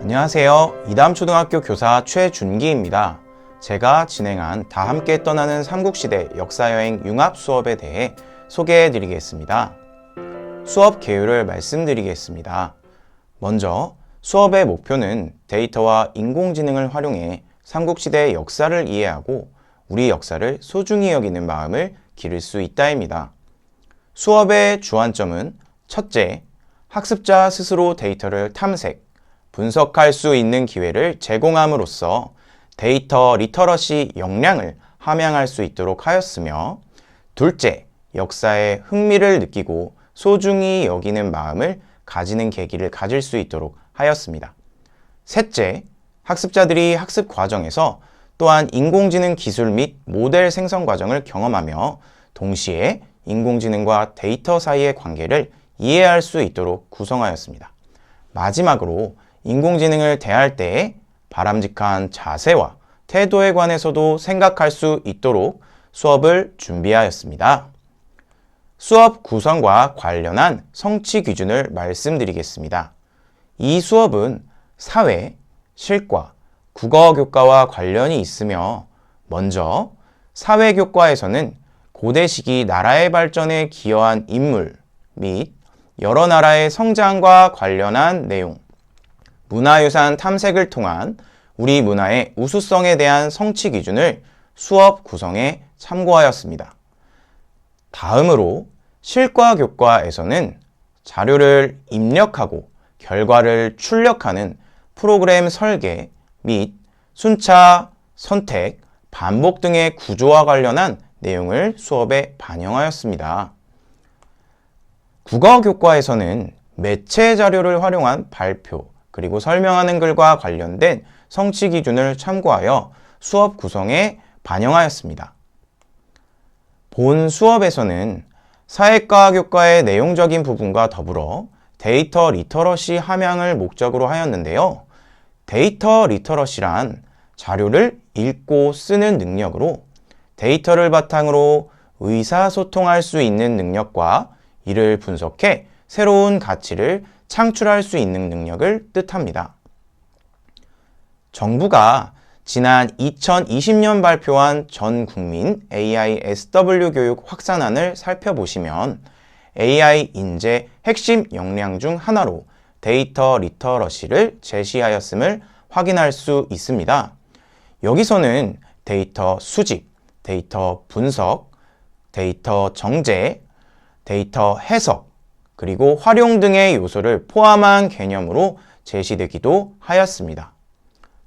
안녕하세요. 이담초등학교 교사 최준기입니다. 제가 진행한 다 함께 떠나는 삼국시대 역사여행 융합 수업에 대해 소개해 드리겠습니다. 수업 개요를 말씀드리겠습니다. 먼저 수업의 목표는 데이터와 인공지능을 활용해 삼국시대의 역사를 이해하고 우리 역사를 소중히 여기는 마음을 기를 수 있다입니다. 수업의 주안점은 첫째, 학습자 스스로 데이터를 탐색, 분석할 수 있는 기회를 제공함으로써 데이터 리터러시 역량을 함양할 수 있도록 하였으며, 둘째, 역사에 흥미를 느끼고 소중히 여기는 마음을 가지는 계기를 가질 수 있도록 하였습니다. 셋째, 학습자들이 학습 과정에서 또한 인공지능 기술 및 모델 생성 과정을 경험하며 동시에 인공지능과 데이터 사이의 관계를 이해할 수 있도록 구성하였습니다. 마지막으로 인공지능을 대할 때의 바람직한 자세와 태도에 관해서도 생각할 수 있도록 수업을 준비하였습니다. 수업 구성과 관련한 성취 기준을 말씀드리겠습니다. 이 수업은 사회, 실과, 국어 교과와 관련이 있으며, 먼저 사회 교과에서는 고대 시기 나라의 발전에 기여한 인물 및 여러 나라의 성장과 관련한 내용, 문화유산 탐색을 통한 우리 문화의 우수성에 대한 성취 기준을 수업 구성에 참고하였습니다. 다음으로 실과 교과에서는 자료를 입력하고 결과를 출력하는 프로그램 설계 및 순차, 선택, 반복 등의 구조와 관련한 내용을 수업에 반영하였습니다. 국어 교과에서는 매체 자료를 활용한 발표, 그리고 설명하는 글과 관련된 성취 기준을 참고하여 수업 구성에 반영하였습니다. 본 수업에서는 사회과 교과의 내용적인 부분과 더불어 데이터 리터러시 함양을 목적으로 하였는데요. 데이터 리터러시란 자료를 읽고 쓰는 능력으로 데이터를 바탕으로 의사소통할 수 있는 능력과 이를 분석해 새로운 가치를 창출할 수 있는 능력을 뜻합니다. 정부가 지난 2020년 발표한 전 국민 AI SW 교육 확산안을 살펴보시면 AI 인재 핵심 역량 중 하나로 데이터 리터러시를 제시하였음을 확인할 수 있습니다. 여기서는 데이터 수집, 데이터 분석, 데이터 정제, 데이터 해석, 그리고 활용 등의 요소를 포함한 개념으로 제시되기도 하였습니다.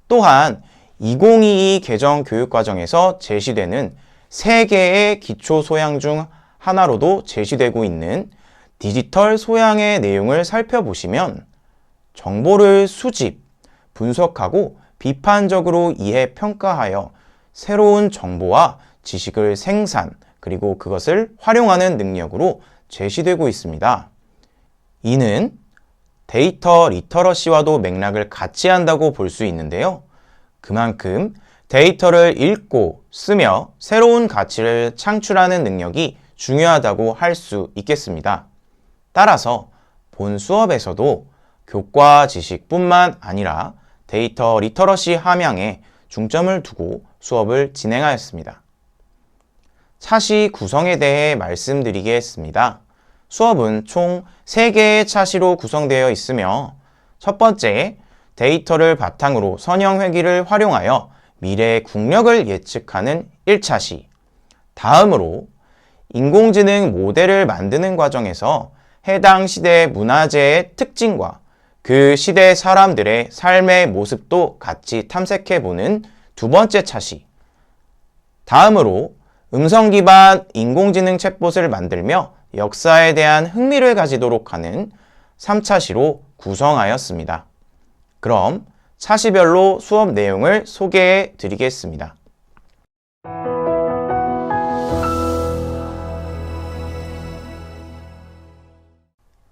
또한 2022 개정 교육과정에서 제시되는 3개의 기초 소양 중 하나로도 제시되고 있는 디지털 소양의 내용을 살펴보시면 정보를 수집, 분석하고 비판적으로 이해, 평가하여 새로운 정보와 지식을 생산, 그리고 그것을 활용하는 능력으로 제시되고 있습니다. 이는 데이터 리터러시와도 맥락을 같이 한다고 볼 수 있는데요. 그만큼 데이터를 읽고 쓰며 새로운 가치를 창출하는 능력이 중요하다고 할 수 있겠습니다. 따라서 본 수업에서도 교과 지식뿐만 아니라 데이터 리터러시 함양에 중점을 두고 수업을 진행하였습니다. 차시 구성에 대해 말씀드리겠습니다. 수업은 총 3개의 차시로 구성되어 있으며, 첫 번째, 데이터를 바탕으로 선형 회귀를 활용하여 미래의 국력을 예측하는 1차시, 다음으로 인공지능 모델을 만드는 과정에서 해당 시대 문화재의 특징과 그 시대 사람들의 삶의 모습도 같이 탐색해보는 두 번째 차시, 다음으로 음성 기반 인공지능 챗봇을 만들며 역사에 대한 흥미를 가지도록 하는 3차시로 구성하였습니다. 그럼 차시별로 수업 내용을 소개해 드리겠습니다.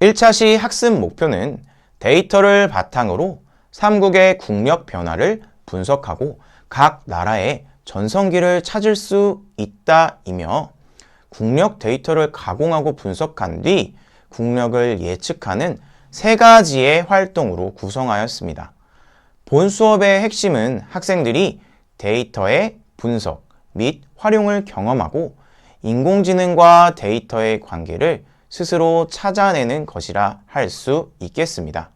1차시 학습 목표는 데이터를 바탕으로 삼국의 국력 변화를 분석하고 각 나라의 전성기를 찾을 수 있다이며, 국력 데이터를 가공하고 분석한 뒤 국력을 예측하는 3가지의 활동으로 구성하였습니다. 본 수업의 핵심은 학생들이 데이터의 분석 및 활용을 경험하고 인공지능과 데이터의 관계를 스스로 찾아내는 것이라 할 수 있겠습니다.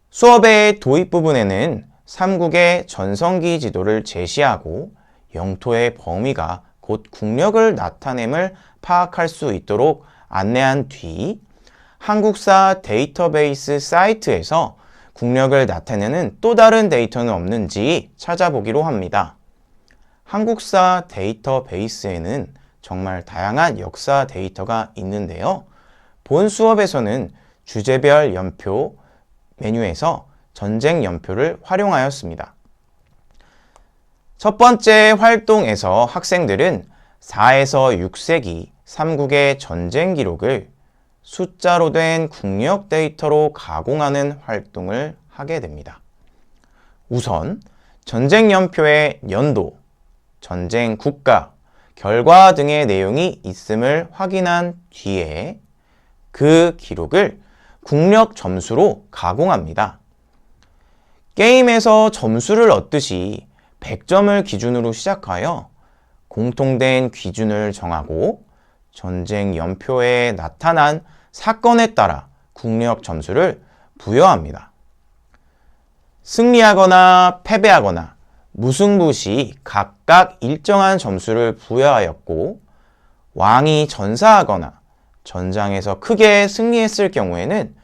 수업의 도입 부분에는 삼국의 전성기 지도를 제시하고 영토의 범위가 곧 국력을 나타냄을 파악할 수 있도록 안내한 뒤 한국사 데이터베이스 사이트에서 국력을 나타내는 또 다른 데이터는 없는지 찾아보기로 합니다. 한국사 데이터베이스에는 정말 다양한 역사 데이터가 있는데요. 본 수업에서는 주제별 연표 메뉴에서 전쟁 연표를 활용하였습니다. 첫 번째 활동에서 학생들은 4에서 6세기 삼국의 전쟁 기록을 숫자로 된 국력 데이터로 가공하는 활동을 하게 됩니다. 우선 전쟁 연표의 연도, 전쟁 국가, 결과 등의 내용이 있음을 확인한 뒤에 그 기록을 국력 점수로 가공합니다. 게임에서 점수를 얻듯이 100점을 기준으로 시작하여 공통된 기준을 정하고 전쟁 연표에 나타난 사건에 따라 국력 점수를 부여합니다. 승리하거나 패배하거나 무승부 시 각각 일정한 점수를 부여하였고 왕이 전사하거나 전장에서 크게 승리했을 경우에는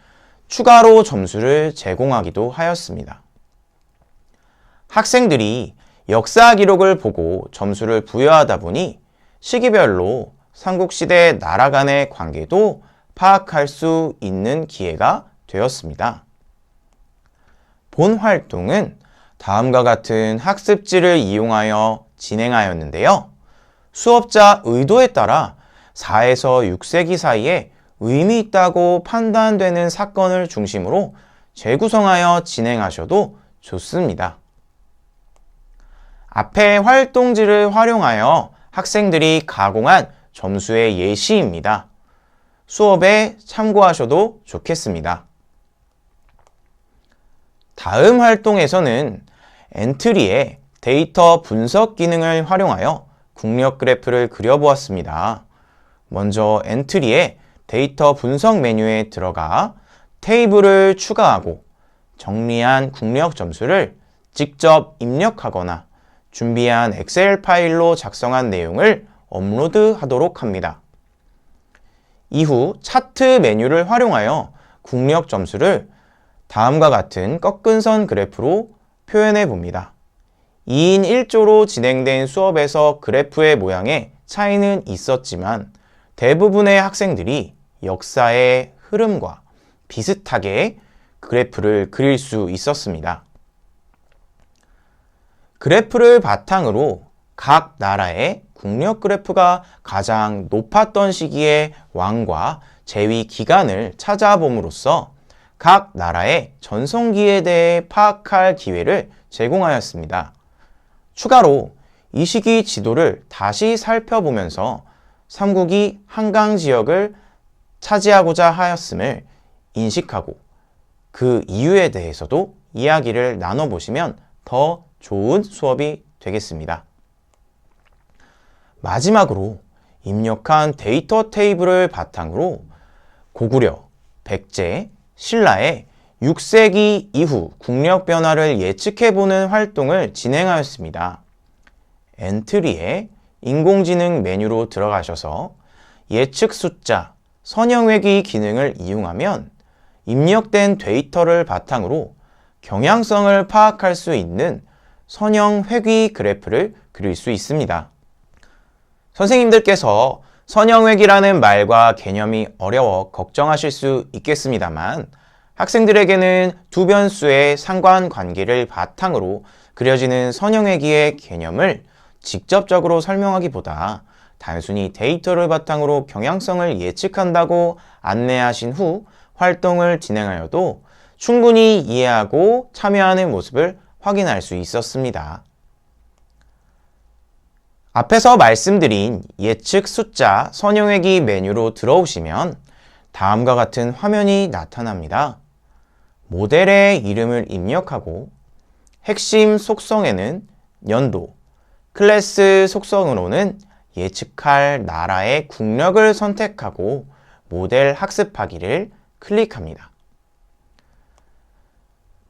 추가로 점수를 제공하기도 하였습니다. 학생들이 역사 기록을 보고 점수를 부여하다 보니 시기별로 삼국시대 나라 간의 관계도 파악할 수 있는 기회가 되었습니다. 본 활동은 다음과 같은 학습지를 이용하여 진행하였는데요. 수업자 의도에 따라 4에서 6세기 사이에 의미 있다고 판단되는 사건을 중심으로 재구성하여 진행하셔도 좋습니다. 앞의 활동지를 활용하여 학생들이 가공한 점수의 예시입니다. 수업에 참고하셔도 좋겠습니다. 다음 활동에서는 엔트리에 데이터 분석 기능을 활용하여 국력 그래프를 그려보았습니다. 먼저 엔트리에 데이터 분석 메뉴에 들어가 테이블을 추가하고 정리한 국력 점수를 직접 입력하거나 준비한 엑셀 파일로 작성한 내용을 업로드하도록 합니다. 이후 차트 메뉴를 활용하여 국력 점수를 다음과 같은 꺾은 선 그래프로 표현해 봅니다. 2인 1조로 진행된 수업에서 그래프의 모양에 차이는 있었지만 대부분의 학생들이 역사의 흐름과 비슷하게 그래프를 그릴 수 있었습니다. 그래프를 바탕으로 각 나라의 국력 그래프가 가장 높았던 시기의 왕과 재위 기간을 찾아봄으로써 각 나라의 전성기에 대해 파악할 기회를 제공하였습니다. 추가로 이 시기 지도를 다시 살펴보면서 삼국이 한강 지역을 차지하고자 하였음을 인식하고 그 이유에 대해서도 이야기를 나눠보시면 더 좋은 수업이 되겠습니다. 마지막으로 입력한 데이터 테이블을 바탕으로 고구려, 백제, 신라의 6세기 이후 국력 변화를 예측해보는 활동을 진행하였습니다. 엔트리에 인공지능 메뉴로 들어가셔서 예측 숫자, 선형회귀 기능을 이용하면 입력된 데이터를 바탕으로 경향성을 파악할 수 있는 선형회귀 그래프를 그릴 수 있습니다. 선생님들께서 선형회귀라는 말과 개념이 어려워 걱정하실 수 있겠습니다만 학생들에게는 두 변수의 상관관계를 바탕으로 그려지는 선형회귀의 개념을 직접적으로 설명하기보다 단순히 데이터를 바탕으로 경향성을 예측한다고 안내하신 후 활동을 진행하여도 충분히 이해하고 참여하는 모습을 확인할 수 있었습니다. 앞에서 말씀드린 예측 숫자 선형회귀 메뉴로 들어오시면 다음과 같은 화면이 나타납니다. 모델의 이름을 입력하고 핵심 속성에는 연도, 클래스 속성으로는 예측할 나라의 국력을 선택하고 모델 학습하기를 클릭합니다.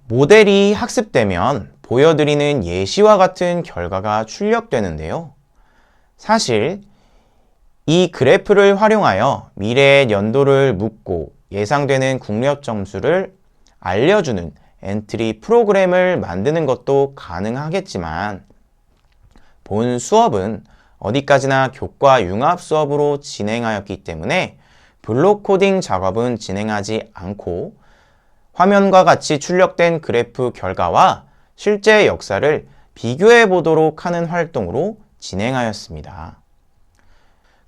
모델이 학습되면 보여드리는 예시와 같은 결과가 출력되는데요. 사실 이 그래프를 활용하여 미래의 연도를 묻고 예상되는 국력 점수를 알려주는 엔트리 프로그램을 만드는 것도 가능하겠지만 본 수업은 어디까지나 교과 융합 수업으로 진행하였기 때문에 블록 코딩 작업은 진행하지 않고 화면과 같이 출력된 그래프 결과와 실제 역사를 비교해 보도록 하는 활동으로 진행하였습니다.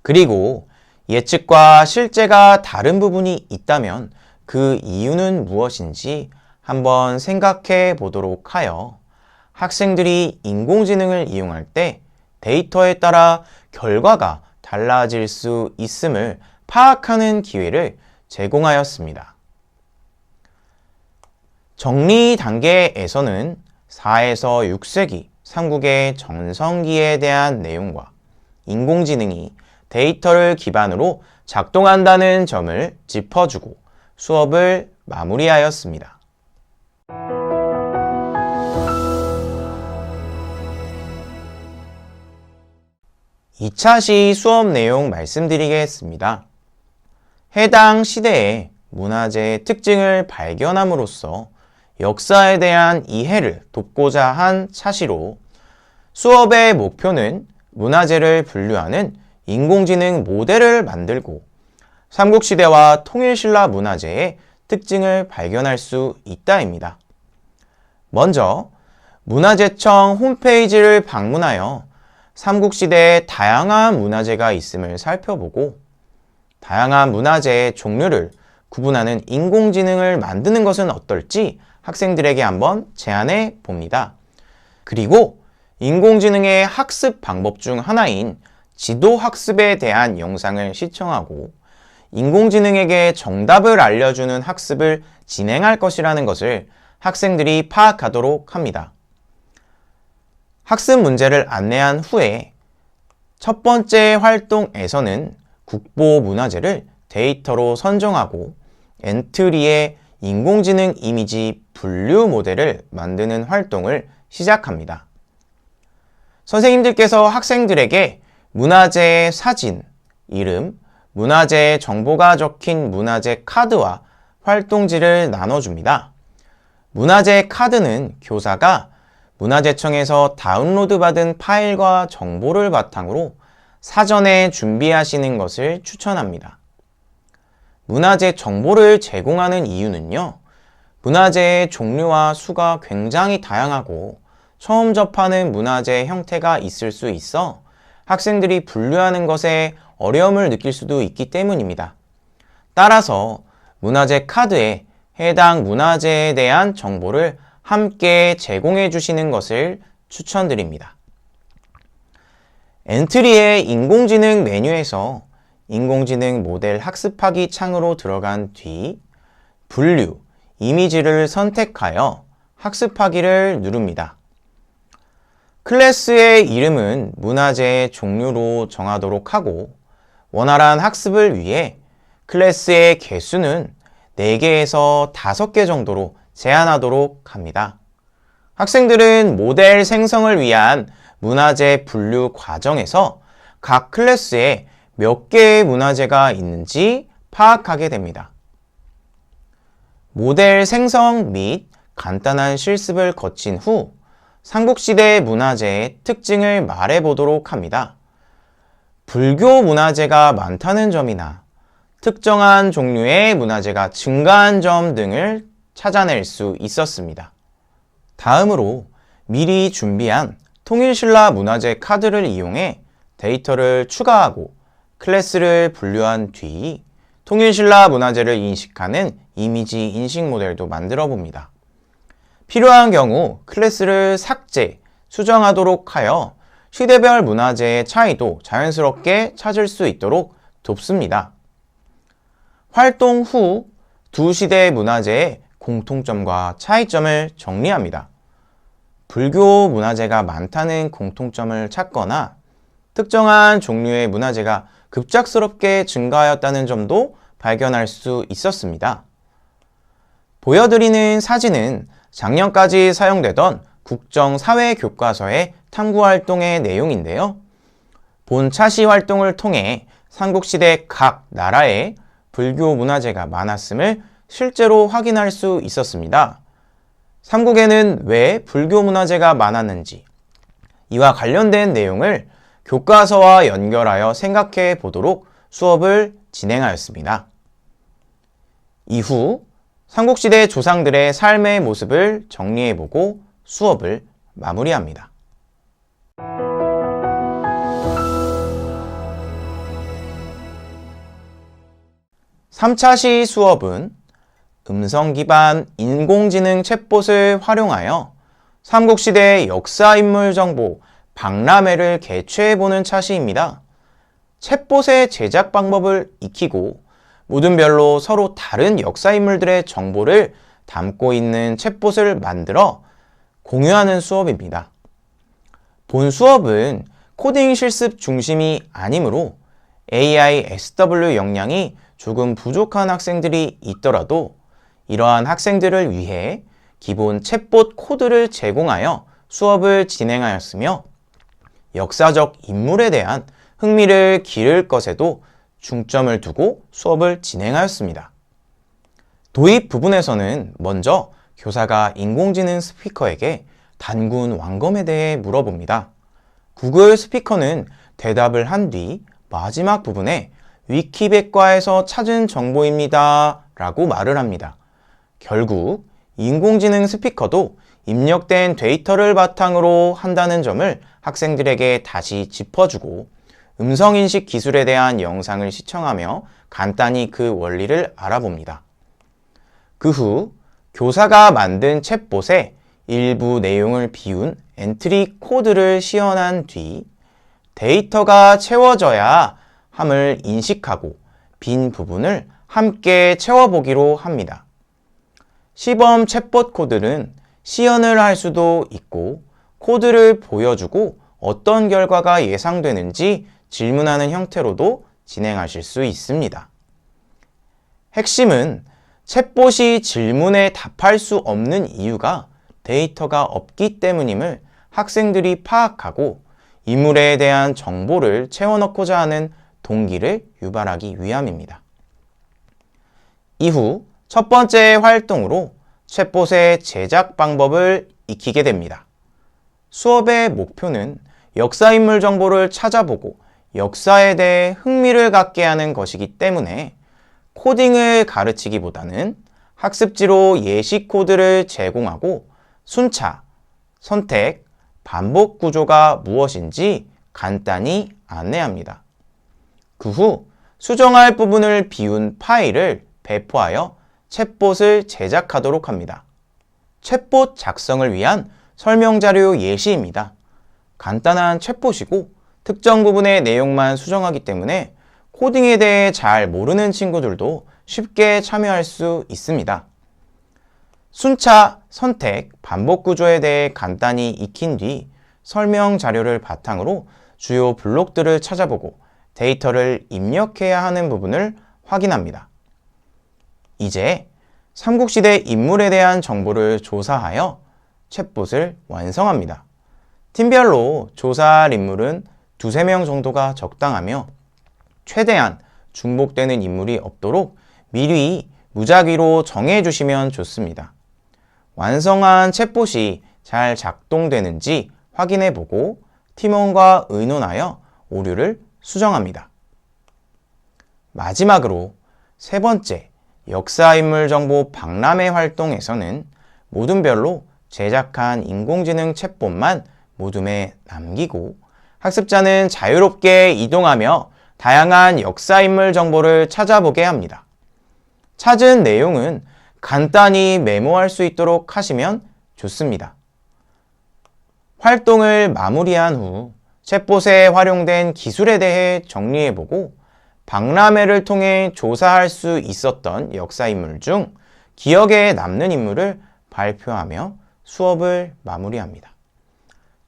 그리고 예측과 실제가 다른 부분이 있다면 그 이유는 무엇인지 한번 생각해 보도록 하여 학생들이 인공지능을 이용할 때 데이터에 따라 결과가 달라질 수 있음을 파악하는 기회를 제공하였습니다. 정리 단계에서는 4에서 6세기 삼국의 전성기에 대한 내용과 인공지능이 데이터를 기반으로 작동한다는 점을 짚어주고 수업을 마무리하였습니다. 2차 시 수업 내용 말씀드리겠습니다. 해당 시대의 문화재의 특징을 발견함으로써 역사에 대한 이해를 돕고자 한 차시로 수업의 목표는 문화재를 분류하는 인공지능 모델을 만들고 삼국시대와 통일신라 문화재의 특징을 발견할 수 있다입니다. 먼저 문화재청 홈페이지를 방문하여 삼국시대에 다양한 문화재가 있음을 살펴보고 다양한 문화재의 종류를 구분하는 인공지능을 만드는 것은 어떨지 학생들에게 한번 제안해 봅니다. 그리고 인공지능의 학습 방법 중 하나인 지도 학습에 대한 영상을 시청하고 인공지능에게 정답을 알려주는 학습을 진행할 것이라는 것을 학생들이 파악하도록 합니다. 학습 문제를 안내한 후에 첫 번째 활동에서는 국보 문화재를 데이터로 선정하고 엔트리에 인공지능 이미지 분류 모델을 만드는 활동을 시작합니다. 선생님들께서 학생들에게 문화재의 사진, 이름, 문화재의 정보가 적힌 문화재 카드와 활동지를 나눠줍니다. 문화재 카드는 교사가 문화재청에서 다운로드 받은 파일과 정보를 바탕으로 사전에 준비하시는 것을 추천합니다. 문화재 정보를 제공하는 이유는요, 문화재의 종류와 수가 굉장히 다양하고 처음 접하는 문화재 형태가 있을 수 있어 학생들이 분류하는 것에 어려움을 느낄 수도 있기 때문입니다. 따라서 문화재 카드에 해당 문화재에 대한 정보를 함께 제공해 주시는 것을 추천드립니다. 엔트리의 인공지능 메뉴에서 인공지능 모델 학습하기 창으로 들어간 뒤 분류, 이미지를 선택하여 학습하기를 누릅니다. 클래스의 이름은 문화재의 종류로 정하도록 하고 원활한 학습을 위해 클래스의 개수는 4개에서 5개 정도로 제한하도록 합니다. 학생들은 모델 생성을 위한 문화재 분류 과정에서 각 클래스에 몇 개의 문화재가 있는지 파악하게 됩니다. 모델 생성 및 간단한 실습을 거친 후 삼국시대 문화재의 특징을 말해보도록 합니다. 불교 문화재가 많다는 점이나 특정한 종류의 문화재가 증가한 점 등을 찾아낼 수 있었습니다. 다음으로 미리 준비한 통일신라 문화재 카드를 이용해 데이터를 추가하고 클래스를 분류한 뒤 통일신라 문화재를 인식하는 이미지 인식 모델도 만들어 봅니다. 필요한 경우 클래스를 삭제, 수정하도록 하여 시대별 문화재의 차이도 자연스럽게 찾을 수 있도록 돕습니다. 활동 후 두 시대의 문화재의 공통점과 차이점을 정리합니다. 불교 문화재가 많다는 공통점을 찾거나 특정한 종류의 문화재가 급작스럽게 증가하였다는 점도 발견할 수 있었습니다. 보여드리는 사진은 작년까지 사용되던 국정사회교과서의 탐구활동의 내용인데요. 본 차시 활동을 통해 삼국시대 각 나라에 불교 문화재가 많았음을 실제로 확인할 수 있었습니다. 삼국에는 왜 불교 문화재가 많았는지, 이와 관련된 내용을 교과서와 연결하여 생각해 보도록 수업을 진행하였습니다. 이후 삼국시대 조상들의 삶의 모습을 정리해보고 수업을 마무리합니다. 3차시 수업은 음성 기반 인공지능 챗봇을 활용하여 삼국시대 역사인물 정보 박람회를 개최해보는 차시입니다. 챗봇의 제작 방법을 익히고 모둠별로 서로 다른 역사인물들의 정보를 담고 있는 챗봇을 만들어 공유하는 수업입니다. 본 수업은 코딩 실습 중심이 아니므로 AI, SW 역량이 조금 부족한 학생들이 있더라도 이러한 학생들을 위해 기본 챗봇 코드를 제공하여 수업을 진행하였으며 역사적 인물에 대한 흥미를 기를 것에도 중점을 두고 수업을 진행하였습니다. 도입 부분에서는 먼저 교사가 인공지능 스피커에게 단군 왕검에 대해 물어봅니다. 구글 스피커는 대답을 한 뒤 마지막 부분에 위키백과에서 찾은 정보입니다 라고 말을 합니다. 결국 인공지능 스피커도 입력된 데이터를 바탕으로 한다는 점을 학생들에게 다시 짚어주고 음성인식 기술에 대한 영상을 시청하며 간단히 그 원리를 알아봅니다. 그 후 교사가 만든 챗봇에 일부 내용을 비운 엔트리 코드를 시연한 뒤 데이터가 채워져야 함을 인식하고 빈 부분을 함께 채워보기로 합니다. 시범 챗봇 코드는 시연을 할 수도 있고 코드를 보여주고 어떤 결과가 예상되는지 질문하는 형태로도 진행하실 수 있습니다. 핵심은 챗봇이 질문에 답할 수 없는 이유가 데이터가 없기 때문임을 학생들이 파악하고 인물에 대한 정보를 채워넣고자 하는 동기를 유발하기 위함입니다. 이후 첫 번째 활동으로 챗봇의 제작 방법을 익히게 됩니다. 수업의 목표는 역사인물 정보를 찾아보고 역사에 대해 흥미를 갖게 하는 것이기 때문에 코딩을 가르치기보다는 학습지로 예시 코드를 제공하고 순차, 선택, 반복 구조가 무엇인지 간단히 안내합니다. 그 후 수정할 부분을 비운 파일을 배포하여 챗봇을 제작하도록 합니다. 챗봇 작성을 위한 설명자료 예시입니다. 간단한 챗봇이고 특정 부분의 내용만 수정하기 때문에 코딩에 대해 잘 모르는 친구들도 쉽게 참여할 수 있습니다. 순차, 선택, 반복 구조에 대해 간단히 익힌 뒤 설명 자료를 바탕으로 주요 블록들을 찾아보고 데이터를 입력해야 하는 부분을 확인합니다. 이제 삼국시대 인물에 대한 정보를 조사하여 챗봇을 완성합니다. 팀별로 조사할 인물은 2~3명 정도가 적당하며 최대한 중복되는 인물이 없도록 미리 무작위로 정해주시면 좋습니다. 완성한 챗봇이 잘 작동되는지 확인해보고 팀원과 의논하여 오류를 수정합니다. 마지막으로 세 번째 역사인물 정보 박람회 활동에서는 모둠별로 제작한 인공지능 챗봇만 모둠에 남기고 학습자는 자유롭게 이동하며 다양한 역사인물 정보를 찾아보게 합니다. 찾은 내용은 간단히 메모할 수 있도록 하시면 좋습니다. 활동을 마무리한 후 챗봇에 활용된 기술에 대해 정리해보고 박람회를 통해 조사할 수 있었던 역사인물 중 기억에 남는 인물을 발표하며 수업을 마무리합니다.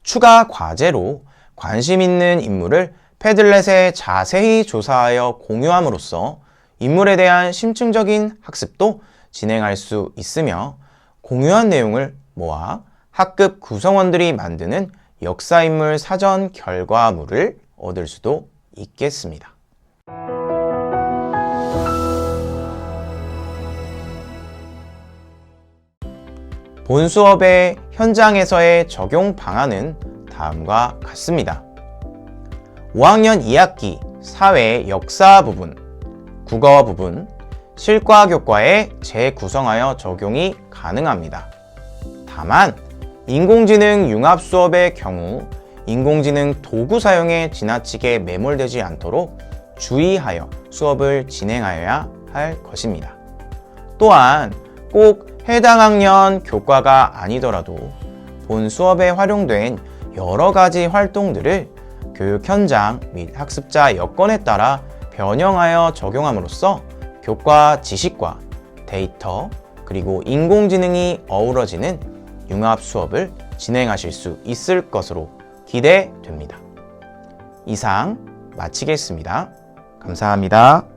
추가 과제로 관심 있는 인물을 패들렛에 자세히 조사하여 공유함으로써 인물에 대한 심층적인 학습도 진행할 수 있으며 공유한 내용을 모아 학급 구성원들이 만드는 역사인물 사전 결과물을 얻을 수도 있겠습니다. 본 수업의 현장에서의 적용 방안은 다음과 같습니다. 5학년 2학기 사회 역사 부분, 국어 부분, 실과 교과에 재구성하여 적용이 가능합니다. 다만 인공지능 융합 수업의 경우 인공지능 도구 사용에 지나치게 매몰되지 않도록 주의하여 수업을 진행하여야 할 것입니다. 또한 꼭 해당 학년 교과가 아니더라도 본 수업에 활용된 여러 가지 활동들을 교육 현장 및 학습자 여건에 따라 변형하여 적용함으로써 교과 지식과 데이터 그리고 인공지능이 어우러지는 융합 수업을 진행하실 수 있을 것으로 기대됩니다. 이상 마치겠습니다. 감사합니다.